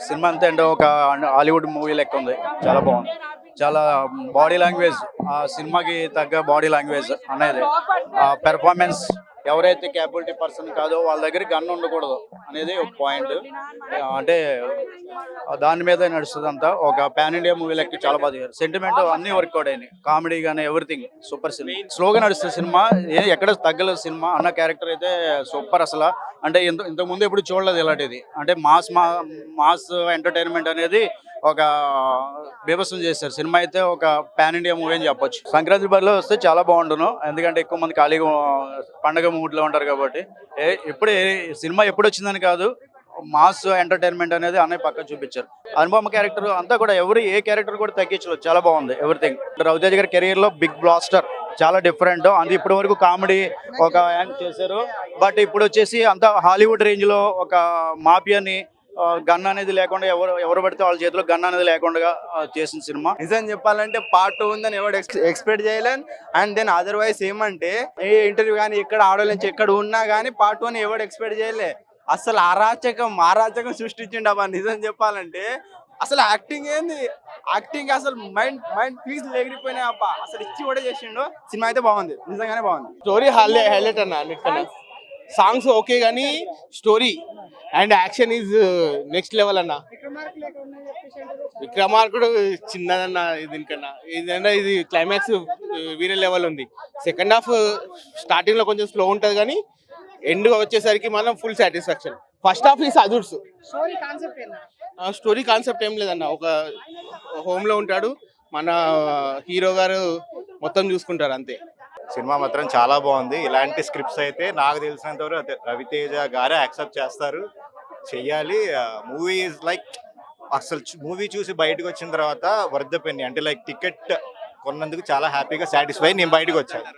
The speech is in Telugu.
సినిమా అంతే అంటే ఒక హాలీవుడ్ మూవీ లెక్క ఉంది. చాలా బాగుంది. చాలా బాడీ లాంగ్వేజ్, ఆ సినిమాకి తగ్గ బాడీ లాంగ్వేజ్ అనేది, పెర్ఫార్మెన్స్, ఎవరైతే క్యాపబిలిటీ పర్సన్ కాదో వాళ్ళ దగ్గర గన్ ఉండకూడదు అనేది ఒక పాయింట్. అంటే దాని మీద నడుస్తుంది అంతా. ఒక పాన్ ఇండియా మూవీ లెక్క చాలా బాగా సెంటిమెంట్ అన్ని వర్కౌట్ అయినాయి. కామెడీ కానీ ఎవ్రీథింగ్ సూపర్. సినిమా స్లోగా నడుస్తుంది సినిమా, ఎక్కడ తగ్గలేదు సినిమా. అన్న క్యారెక్టర్ అయితే సూపర్ అసలు. అంటే ఇంతకు ముందు ఎప్పుడు చూడలేదు ఇలాంటిది. అంటే మాస్ ఎంటర్టైన్మెంట్ అనేది ఒక బీభత్సం చేశారు. సినిమా అయితే ఒక పాన్ ఇండియా మూవీ అని చెప్పొచ్చు. సంక్రాంతి బరిలో వస్తే చాలా బాగుండును, ఎందుకంటే ఎక్కువ మంది ఖాళీగా పండగ మూడ్లో ఉంటారు కాబట్టి. సినిమా ఎప్పుడు వచ్చిందని కాదు, మాస్ ఎంటర్టైన్మెంట్ అనేది అన్నయ్య పక్క చూపించారు. అనుపమ క్యారెక్టర్ అంతా కూడా ఏ క్యారెక్టర్ కూడా తగ్గించలేదు, చాలా బాగుంది ఎవ్రీథింగ్. రవితేజ గారి కెరీర్ లో బిగ్ బ్లాస్టర్, చాలా డిఫరెంట్. అది ఇప్పటి వరకు కామెడీ ఒక యాంక్ చేశారు, బట్ ఇప్పుడు వచ్చేసి అంతా హాలీవుడ్ రేంజ్ లో ఒక మాఫియాని గన్ అనేది లేకుండా ఎవరు పడితే వాళ్ళ చేతిలో గన్ అనేది లేకుండా చేసిన సినిమా. నిజం చెప్పాలంటే పార్ట్ 2 ఉందని ఎవరు ఎక్స్పెక్ట్ చేయలేను. అండ్ దెన్ అదర్వైజ్ ఏమంటే ఏ ఇంటర్వ్యూ కానీ ఎక్కడ ఆడోళ్ళ నుంచి ఎక్కడ ఉన్నా కానీ పార్ట్ 2 ఎవరు ఎక్స్పెక్ట్ చేయలే. అసలు అరాచకం సృష్టించిండు అబ్బా. నిజం చెప్పాలంటే అసలు యాక్టింగ్ ఏంది, యాక్టింగ్ అసలు మైండ్ పీస్ ఎగిరిపోయినాయి అబ్బా. అసలు ఇచ్చి కూడా చేసిండు. సినిమా అయితే బాగుంది, నిజంగానే బాగుంది. స్టోరీ హైలైట్ అన్న అన్నిటికన్నా. సాంగ్స్ ఓకే కానీ story and action is next level అన్న. విక్రమార్కుడు చిన్నదన్న దీనికన్నా. ఇది క్లైమాక్స్ వేరే లెవెల్ ఉంది. సెకండ్ హాఫ్ స్టార్టింగ్ లో కొంచెం స్లో ఉంటుంది కానీ ఎండ్ వచ్చేసరికి మనం full satisfaction. First half is others. Story concept ఏం లేదన్న. ఒక హోమ్ లో ఉంటాడు, మన హీరో గారు మొత్తం చూసుకుంటారు అంతే. సినిమా మాత్రం చాలా బాగుంది. ఇలాంటి స్క్రిప్ట్స్ అయితే నాకు తెలిసినంత వరకు రవితేజ గారే యాక్సెప్ట్ చేస్తారు, చెయ్యాలి. మూవీ ఈజ్ లైక్, అసలు మూవీ చూసి బయటకు వచ్చిన తర్వాత వర్త్ ద పెన్నీ. అంటే లైక్ టికెట్ కొన్నందుకు చాలా హ్యాపీగా సాటిస్ఫై నేను బయటకు వచ్చాను.